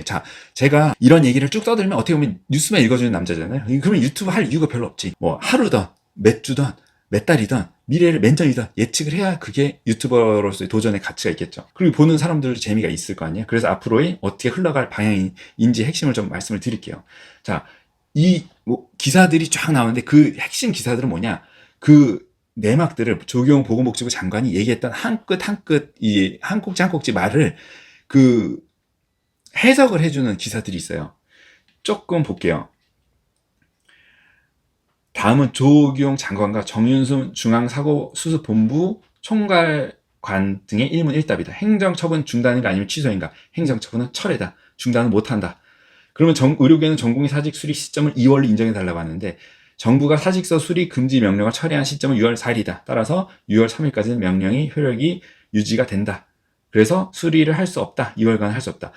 자, 제가 이런 얘기를 쭉 떠들면 어떻게 보면 뉴스만 읽어주는 남자잖아요. 그러면 유튜브 할 이유가 별로 없지. 뭐 하루든 몇 주든 몇 달이든 미래를 몇 년이든 예측을 해야 그게 유튜버로서의 도전의 가치가 있겠죠. 그리고 보는 사람들도 재미가 있을 거 아니에요. 그래서 앞으로의 어떻게 흘러갈 방향인지 핵심을 좀 말씀을 드릴게요. 자, 이 뭐 기사들이 쫙 나오는데 그 핵심 기사들은 뭐냐? 그 내막들을 조경 보건복지부 장관이 얘기했던 한 끗 한 끗 이 한 꼭지 한 꼭지 말을 그 해석을 해주는 기사들이 있어요. 조금 볼게요. 다음은 조기용 장관과 정윤순 중앙사고수습본부 총괄관 등의 일문일답이다. 행정처분 중단인가 아니면 취소인가? 행정처분은 철회다. 중단은 못한다. 그러면 의료계는 전공의 사직 수리 시점을 2월로 인정해달라고 하는데 정부가 사직서 수리 금지 명령을 철회한 시점은 6월 4일이다. 따라서 6월 3일까지는 명령이 효력이 유지가 된다. 그래서 수리를 할 수 없다. 2월간 할 수 없다.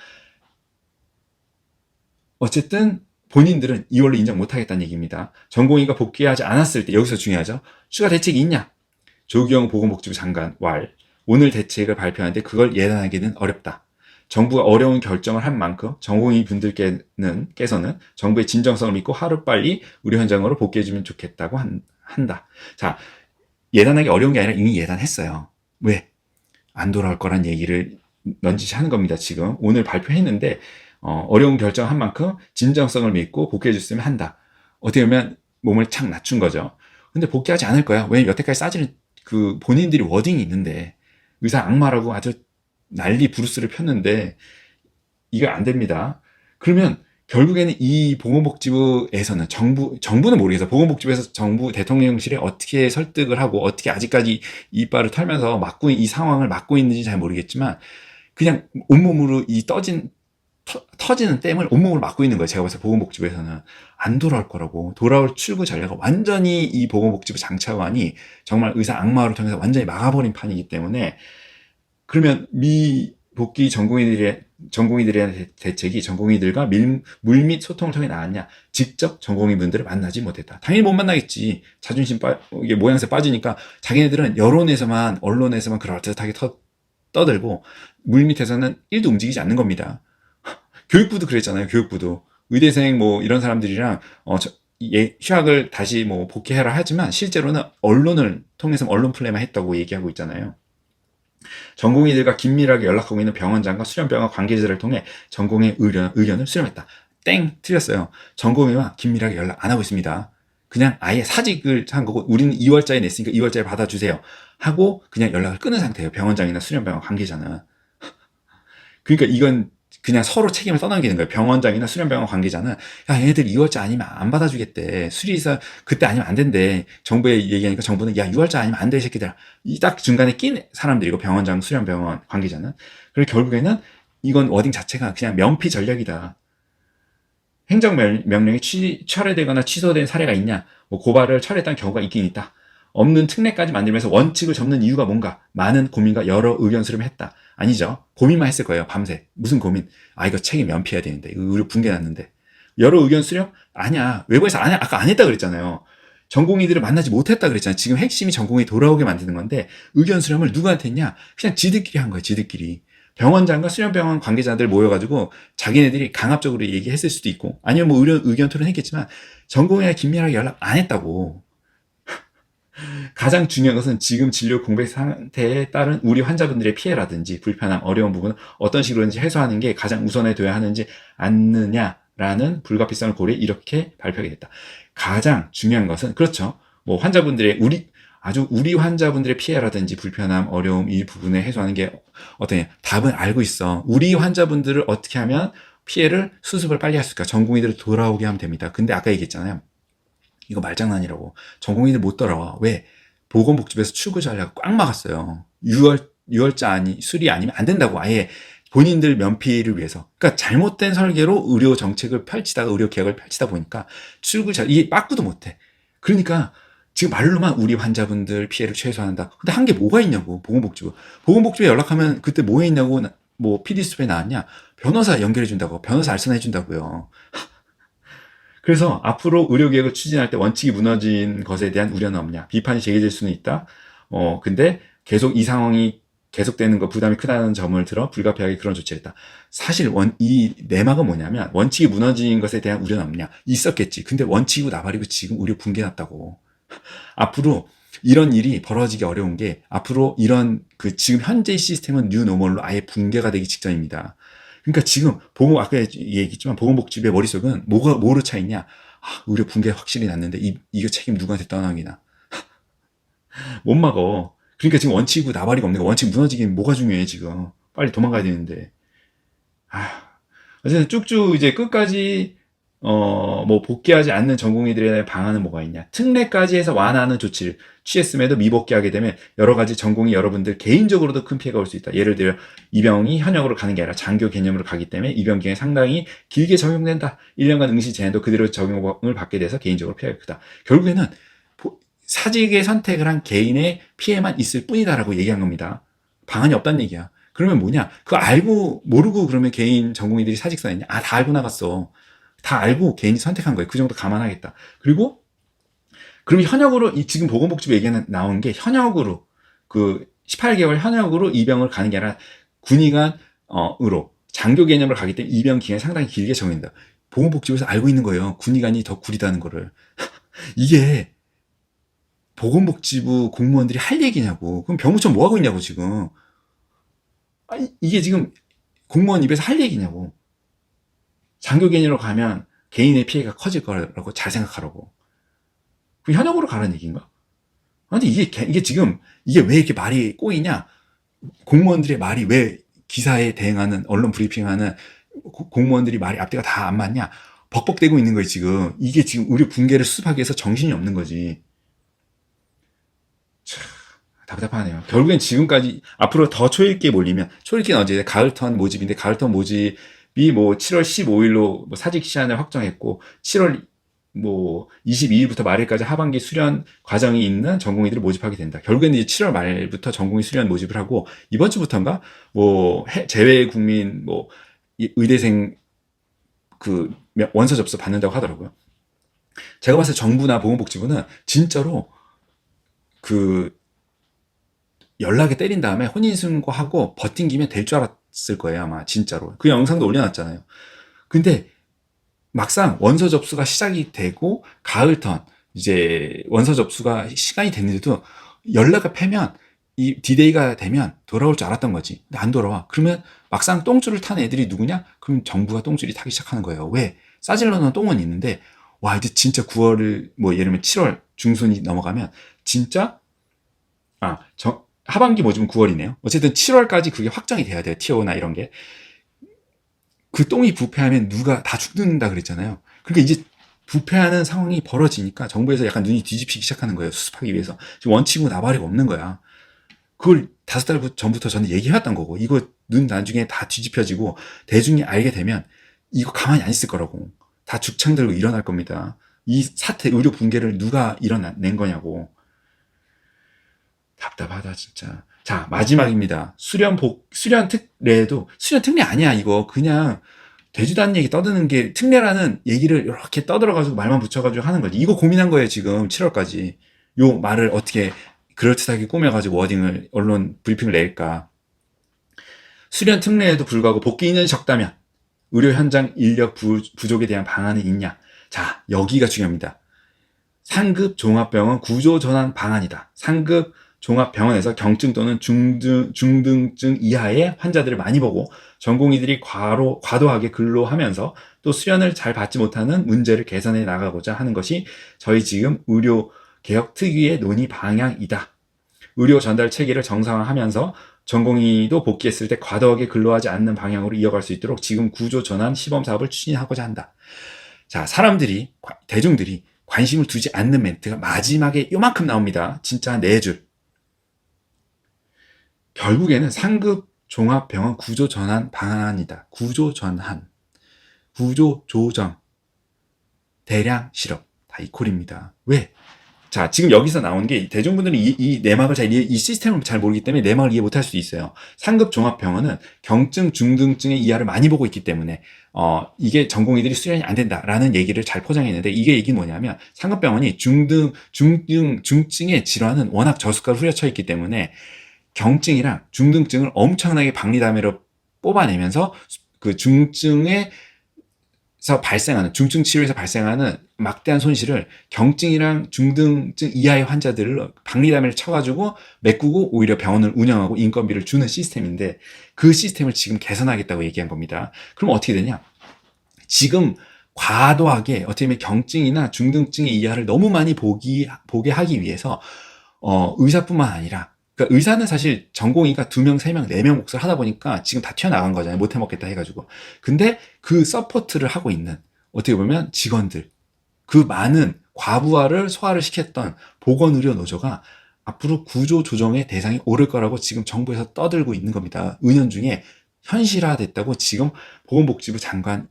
어쨌든 본인들은 2월로 인정 못하겠다는 얘기입니다. 전공의가 복귀하지 않았을 때 여기서 중요하죠. 추가 대책이 있냐? 조기영 보건복지부 장관 왈 오늘 대책을 발표하는데 그걸 예단하기는 어렵다. 정부가 어려운 결정을 한 만큼 전공의 분들께서는 정부의 진정성을 믿고 하루빨리 우리 현장으로 복귀해주면 좋겠다고 한다. 자, 예단하기 어려운 게 아니라 이미 예단했어요. 왜? 안 돌아올 거란 얘기를 넌지시 하는 겁니다. 지금 오늘 발표했는데 어려운 결정 한 만큼 진정성을 믿고 복귀해줬으면 한다. 어떻게 보면 몸을 착 낮춘 거죠. 근데 복귀하지 않을 거야. 왜냐면 여태까지 싸지는 그 본인들이 워딩이 있는데 의사 악마라고 아주 난리 부르스를 폈는데 이거 안 됩니다. 그러면 결국에는 이 보건복지부에서는 정부는 모르겠어. 보건복지부에서 정부 대통령실에 어떻게 설득을 하고 어떻게 아직까지 이빨을 털면서 이 상황을 막고 있는지 잘 모르겠지만 그냥 온몸으로 터지는 댐을 온몸으로 막고 있는 거예요. 제가 봤을 때 보건복지부에서는 안 돌아올 거라고. 돌아올 출구 전략을 완전히 이 보건복지부 장차관이 정말 의사 악마를 통해서 완전히 막아버린 판이기 때문에 그러면 복귀 전공의들의 대책이 전공의들과 물밑 소통을 통해 나왔냐? 직접 전공의분들을 만나지 못했다. 당연히 못 만나겠지. 자존심 이게 모양새 빠지니까 자기네들은 언론에서만 그럴듯하게 떠들고 물밑에서는 1도 움직이지 않는 겁니다. 교육부도 그랬잖아요. 교육부도 의대생 이런 사람들이랑 휴학을 다시 복귀해라 하지만 실제로는 언론을 통해서 언론 플레이만 했다고 얘기하고 있잖아요. 전공의들과 긴밀하게 연락하고 있는 병원장과 수련병원 관계자를 통해 전공의 의견을 수렴했다. 땡! 틀렸어요. 전공의와 긴밀하게 연락 안 하고 있습니다. 그냥 아예 사직을 한 거고 우리는 2월짜리 냈으니까 2월짜리 받아주세요 하고 그냥 연락을 끊은 상태예요. 병원장이나 수련병원 관계자는. 그러니까 이건 그냥 서로 책임을 떠넘기는 거예요. 병원장이나 수련병원 관계자는 야 얘네들 2월자 아니면 안 받아주겠대. 수리사 그때 아니면 안 된대. 정부에 얘기하니까 정부는 야 6월자 아니면 안 돼 이 새끼들. 이 딱 중간에 낀 사람들이고 병원장, 수련병원 관계자는. 그리고 결국에는 이건 워딩 자체가 그냥 면피 전략이다. 행정명령이 철회되거나 취소된 사례가 있냐? 고발을 철회했다는 경우가 있긴 있다. 없는 특례까지 만들면서 원칙을 접는 이유가 뭔가? 많은 고민과 여러 의견 수렴을 했다. 아니죠. 고민만 했을 거예요. 밤새. 무슨 고민? 이거 책임 면피해야 되는데. 이거 의료 붕괴 났는데. 여러 의견 수렴? 아니야. 외부에서 아까 안 했다 그랬잖아요. 전공의들을 만나지 못했다 그랬잖아요. 지금 핵심이 전공의 돌아오게 만드는 건데 의견 수렴을 누구한테 했냐? 그냥 지들끼리 한 거예요. 지들끼리. 병원장과 수련병원 관계자들 모여가지고 자기네들이 강압적으로 얘기했을 수도 있고 아니면 의견 토론했겠지만 전공의와 긴밀하게 연락 안 했다고. 가장 중요한 것은 지금 진료 공백 상태에 따른 우리 환자분들의 피해라든지 불편함, 어려운 부분은 어떤 식으로든지 해소하는 게 가장 우선에 둬야 하는지 않느냐라는 불가피성을 고려해 이렇게 발표하게 됐다. 가장 중요한 것은 그렇죠. 환자분들의 우리 환자분들의 피해라든지 불편함, 어려움 이 부분에 해소하는 게 어떠냐. 답은 알고 있어. 우리 환자분들을 어떻게 하면 수습을 빨리 할 수 있을까? 전공의들을 돌아오게 하면 됩니다. 근데 아까 얘기했잖아요. 이거 말장난이라고. 전공의들 못 돌아와. 왜? 보건복지부에서 출구 전략을 꽉 막았어요. 6월자 수리 아니면 안 된다고. 아예 본인들 면피를 위해서. 그러니까 잘못된 설계로 의료 정책을 의료 개혁을 펼치다 보니까 이게 빠꾸도 못해. 그러니까 지금 말로만 우리 환자분들 피해를 최소화한다. 근데 한 게 뭐가 있냐고. 보건복지부에 연락하면 그때 뭐 했냐고. PD수첩에 나왔냐. 변호사 연결해준다고. 변호사 알선해준다고요. 그래서 앞으로 의료개혁을 추진할 때 원칙이 무너진 것에 대한 우려는 없냐. 비판이 제기될 수는 있다. 근데 계속 이 상황이 계속되는 거 부담이 크다는 점을 들어 불가피하게 그런 조치를 했다. 사실 이 내막은 뭐냐면 원칙이 무너진 것에 대한 우려는 없냐? 있었겠지. 근데 원칙이고 나발이고 지금 우려 붕괴 났다고. 앞으로 이런 일이 벌어지기 어려운 게 앞으로 이런 지금 현재 시스템은 뉴노멀로 아예 붕괴가 되기 직전입니다. 그러니까 지금 아까 얘기했지만 보건복지부의 머릿속은 뭐로 차 있냐? 의료 붕괴 확실히 났는데 이거 책임 누구한테 떠넘기나? 못 막어. 그러니까 지금 원칙이고 나발이가 없는 거. 원칙 무너지긴 뭐가 중요해 지금. 빨리 도망가야 되는데. 어쨌든 쭉쭉 이제 끝까지 뭐 복귀하지 않는 전공의들에 대한 방안은 뭐가 있냐. 특례까지 해서 완화하는 조치를 취했음에도 미복귀하게 되면 여러 가지 전공의 여러분들 개인적으로도 큰 피해가 올 수 있다. 예를 들어 입영이 현역으로 가는 게 아니라 장교 개념으로 가기 때문에 입영 기간이 상당히 길게 적용된다. 1년간 응시 제한도 그대로 적용을 받게 돼서 개인적으로 피해가 크다. 결국에는 사직의 선택을 한 개인의 피해만 있을 뿐이다라고 얘기한 겁니다. 방안이 없다는 얘기야. 그러면 뭐냐? 그거 알고 모르고 그러면 개인 전공의들이 사직서 냈냐? 다 알고 나갔어. 다 알고 개인이 선택한 거예요. 그 정도 감안하겠다. 그리고 그럼 현역으로 지금 보건복지부 얘기는 나온 게 현역으로 18개월 현역으로 입영을 가는 게 아니라 군의관으로 장교 개념으로 가기 때문에 입영 기간이 상당히 길게 정해진다. 보건복지부에서 알고 있는 거예요. 군의관이 더 구리다는 거를. 이게 보건복지부 공무원들이 할 얘기냐고. 그럼 병무청 뭐 하고 있냐고 지금. 이게 지금 공무원 입에서 할 얘기냐고. 장교 개념으로 가면 개인의 피해가 커질 거라고 잘 생각하라고. 그 현역으로 가라는 얘기인가? 근데 이게 지금 이게 왜 이렇게 말이 꼬이냐? 공무원들의 말이 왜 기사에 대응하는 언론 브리핑하는 공무원들이 말이 앞뒤가 다 안 맞냐? 벅벅대고 있는 거예요 지금. 이게 지금 의료 붕괴를 수습하기 위해서 정신이 없는 거지. 참 답답하네요. 결국엔 지금까지 앞으로 더 초읽기에 몰리면 초읽기는 어제 가을턴 모집인데 가을턴 모집이 뭐 7월 15일로 뭐 사직 시한을 확정했고 7월 뭐 22일부터 말일까지 하반기 수련 과정이 있는 전공의들을 모집하게 된다. 결국에는 이제 7월 말부터 전공의 수련 모집을 하고 이번 주부터인가 뭐 재외 국민 뭐 의대생 원서 접수 받는다고 하더라고요. 제가 봤을 때 정부나 보건복지부는 진짜로 연락에 때린 다음에 혼인신고하고 버팅기면 될 줄 알았을 거예요 아마 진짜로. 그 영상도 올려놨잖아요. 근데 막상 원서 접수가 시작이 되고 가을턴 이제 원서 접수가 시간이 됐는데도 연락을 패면 이 디데이가 되면 돌아올 줄 알았던 거지. 근데 안 돌아와. 그러면 막상 똥줄을 탄 애들이 누구냐? 그럼 정부가 똥줄이 타기 시작하는 거예요. 왜? 싸질러놓은 똥은 있는데 와 이제 진짜 9월을 뭐 예를 들면 7월 중순이 넘어가면 진짜 하반기 모집은 9월이네요. 어쨌든 7월까지 그게 확정이 돼야 돼요. 티오나 이런 게. 그 똥이 부패하면 누가 다 죽는다 그랬잖아요. 그러니까 이제 부패하는 상황이 벌어지니까 정부에서 약간 눈이 뒤집히기 시작하는 거예요. 수습하기 위해서. 지금 원칙이고 나발이가 없는 거야. 그걸 5달 전부터 저는 얘기해왔던 거고 이거 눈 나중에 다 뒤집혀지고 대중이 알게 되면 이거 가만히 안 있을 거라고. 다 죽창 들고 일어날 겁니다. 이 사태, 의료 붕괴를 누가 일어낸 거냐고. 답답하다 진짜. 자 마지막입니다. 수련 특례도 수련 특례 아니야 이거. 그냥 되지도 않는 얘기 떠드는 게 특례라는 얘기를 이렇게 떠들어가지고 말만 붙여가지고 하는 거지. 이거 고민한 거예요 지금 7월까지. 요 말을 어떻게 그럴듯하게 꾸며가지고 워딩을 언론 브리핑을 낼까. 수련 특례에도 불구하고 복귀 인원이 적다면 의료 현장 인력 부족에 대한 방안은 있냐. 자 여기가 중요합니다. 상급 종합병원 구조 전환 방안이다. 상급 종합병원에서 경증 또는 중등증 이하의 환자들을 많이 보고 전공의들이 과도하게 근로하면서 또 수련을 잘 받지 못하는 문제를 개선해 나가고자 하는 것이 저희 지금 의료개혁 특유의 논의 방향이다. 의료 전달 체계를 정상화하면서 전공의도 복귀했을 때 과도하게 근로하지 않는 방향으로 이어갈 수 있도록 지금 구조 전환 시범 사업을 추진하고자 한다. 자, 대중들이 관심을 두지 않는 멘트가 마지막에 요만큼 나옵니다. 진짜 한 4줄. 결국에는 상급 종합병원 구조 전환 방안이다. 구조 전환, 구조 조정, 대량 실업 다 이 콜입니다. 왜? 자, 지금 여기서 나온 게 대중분들은 이 내막을 이 시스템을 잘 모르기 때문에 내막을 이해 못할 수도 있어요. 상급 종합병원은 경증, 중등증의 이하를 많이 보고 있기 때문에 이게 전공의들이 수련이 안 된다라는 얘기를 잘 포장했는데 이게 얘기는 뭐냐면 상급병원이 중증의 질환은 워낙 저수가로 후려쳐 있기 때문에 경증이랑 중등증을 엄청나게 박리담회로 뽑아내면서 그 중증에서 발생하는, 중증 치료에서 발생하는 막대한 손실을 경증이랑 중등증 이하의 환자들을 박리담회를 쳐가지고 메꾸고 오히려 병원을 운영하고 인건비를 주는 시스템인데, 그 시스템을 지금 개선하겠다고 얘기한 겁니다. 그럼 어떻게 되냐? 지금 과도하게 어떻게 보면 경증이나 중등증의 이하를 너무 많이 보게 하기 위해서 의사뿐만 아니라, 그러니까 의사는 사실 전공의가 2명, 3명, 4명 몫을 하다 보니까 지금 다 튀어나간 거잖아요. 못 해먹겠다 해가지고. 근데 그 서포트를 하고 있는 어떻게 보면 직원들, 그 많은 과부하를 소화를 시켰던 보건의료 노조가 앞으로 구조 조정의 대상이 오를 거라고 지금 정부에서 떠들고 있는 겁니다. 은연중에 현실화됐다고 지금 보건복지부 장관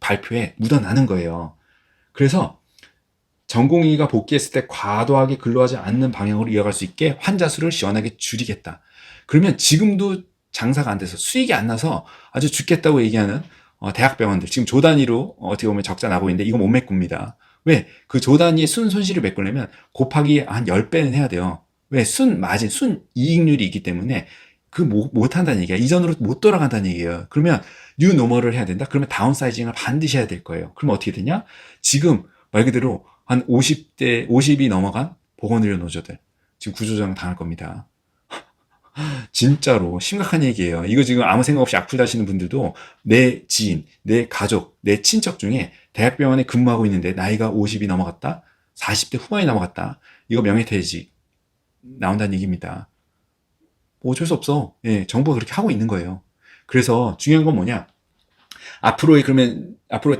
발표에 묻어나는 거예요. 그래서 전공의가 복귀했을 때 과도하게 근로하지 않는 방향으로 이어갈 수 있게 환자 수를 시원하게 줄이겠다. 그러면 지금도 장사가 안 돼서 수익이 안 나서 아주 죽겠다고 얘기하는 대학병원들, 지금 조 단위로 어떻게 보면 적자 나고 있는데 이거 못 메꿉니다. 왜? 그 조 단위의 손실을 메꾸려면 곱하기 한 10배는 해야 돼요. 왜? 마진, 이익률이 있기 때문에 못 한다는 얘기야. 이전으로 못 돌아간다는 얘기예요. 그러면 뉴 노멀을 해야 된다? 그러면 다운사이징을 반드시 해야 될 거예요. 그럼 어떻게 되냐? 지금 말 그대로 한 50이 넘어간 보건의료 노조들 지금 구조조정 당할 겁니다. 진짜로 심각한 얘기예요. 이거 지금 아무 생각 없이 악플 다시는 분들도 내 지인, 내 가족, 내 친척 중에 대학병원에 근무하고 있는데 나이가 50이 넘어갔다? 40대 후반이 넘어갔다? 이거 명예퇴직 나온다는 얘기입니다. 어쩔 수 없어. 예, 정부가 그렇게 하고 있는 거예요. 그래서 중요한 건 뭐냐? 앞으로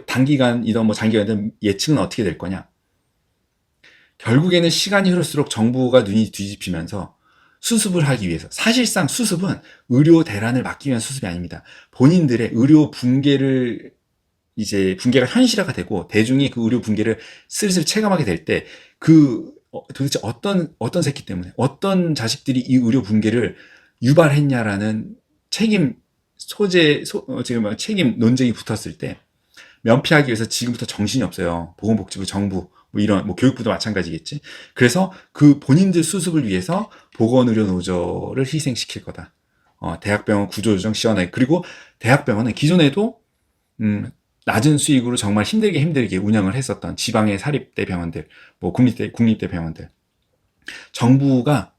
단기간이든 뭐 장기간이든 예측은 어떻게 될 거냐? 결국에는 시간이 흐를수록 정부가 눈이 뒤집히면서 수습을 하기 위해서, 사실상 수습은 의료 대란을 막기 위한 수습이 아닙니다. 본인들의 의료 붕괴가 현실화가 되고 대중이 그 의료 붕괴를 슬슬 체감하게 될 때 도대체 어떤 새끼 때문에 어떤 자식들이 이 의료 붕괴를 유발했냐라는 책임 책임 논쟁이 붙었을 때 면피하기 위해서 지금부터 정신이 없어요. 보건복지부, 정부, 교육부도 마찬가지겠지. 그래서 그 본인들 수습을 위해서 보건의료 노조를 희생시킬 거다. 대학병원 구조조정 시원하게. 그리고 대학병원은 기존에도 낮은 수익으로 정말 힘들게 운영을 했었던 지방의 사립대 병원들, 국립대 병원들. 정부가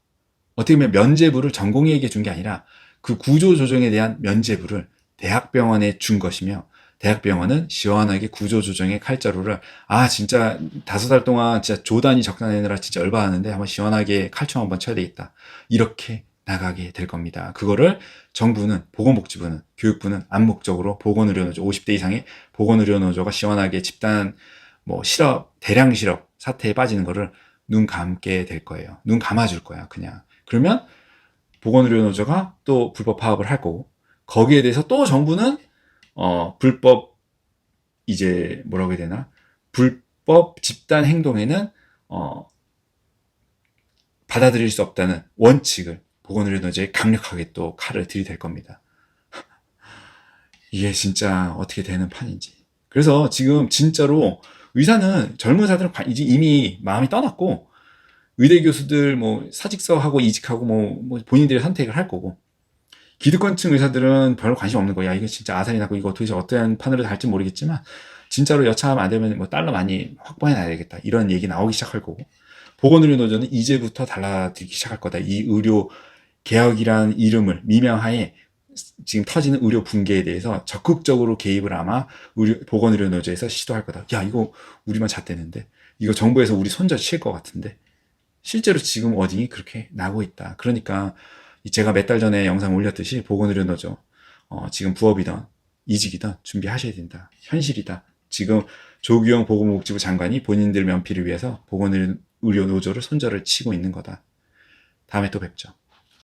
어떻게 보면 면제부를 전공의에게 준 게 아니라 그 구조조정에 대한 면제부를 대학병원에 준 것이며, 대학병원은 시원하게 구조조정의 칼자루를 진짜 5달 동안 진짜 조단위 적당내느라 진짜 열받았는데 한번 시원하게 칼총 한번 쳐야 되겠다. 이렇게 나가게 될 겁니다. 그거를 정부는, 보건복지부는, 교육부는 암묵적으로 보건의료노조, 50대 이상의 보건의료노조가 시원하게 집단 대량 실업 사태에 빠지는 거를 눈 감게 될 거예요. 눈 감아줄 거야, 그냥. 그러면 보건의료노조가 또 불법 파업을 할 거고, 거기에 대해서 또 정부는 불법 뭐라고 해야 되나? 불법 집단 행동에는 받아들일 수 없다는 원칙을 보건의료노조에 강력하게 또 칼을 들이댈 겁니다. 이게 진짜 어떻게 되는 판인지. 그래서 지금 진짜로 의사는, 젊은 의사들은 이제 이미 마음이 떠났고, 의대 교수들 사직서 하고 이직하고 본인들의 선택을 할 거고, 기득권층 의사들은 별로 관심 없는 거야. 이거 진짜 아사리 나고 이거 도대체 어떤 판으로 달지 모르겠지만 진짜로 여차하면 안 되면 달러 많이 확보해 놔야 되겠다. 이런 얘기 나오기 시작할 거고, 보건의료 노조는 이제부터 달라들기 시작할 거다. 이 의료 개혁이라는 이름을 미명하에 지금 터지는 의료 붕괴에 대해서 적극적으로 개입을 아마 보건의료 노조에서 시도할 거다. 야, 이거 우리만 잣대는데, 이거 정부에서 우리 손절 칠 것 같은데. 실제로 지금 어딩이 그렇게 나고 있다. 그러니까 제가 몇 달 전에 영상 올렸듯이 보건의료 노조 지금 부업이든 이직이든 준비하셔야 된다. 현실이다. 지금 조규영 보건복지부 장관이 본인들 면피를 위해서 보건의료 노조를 손절을 치고 있는 거다. 다음에 또 뵙죠.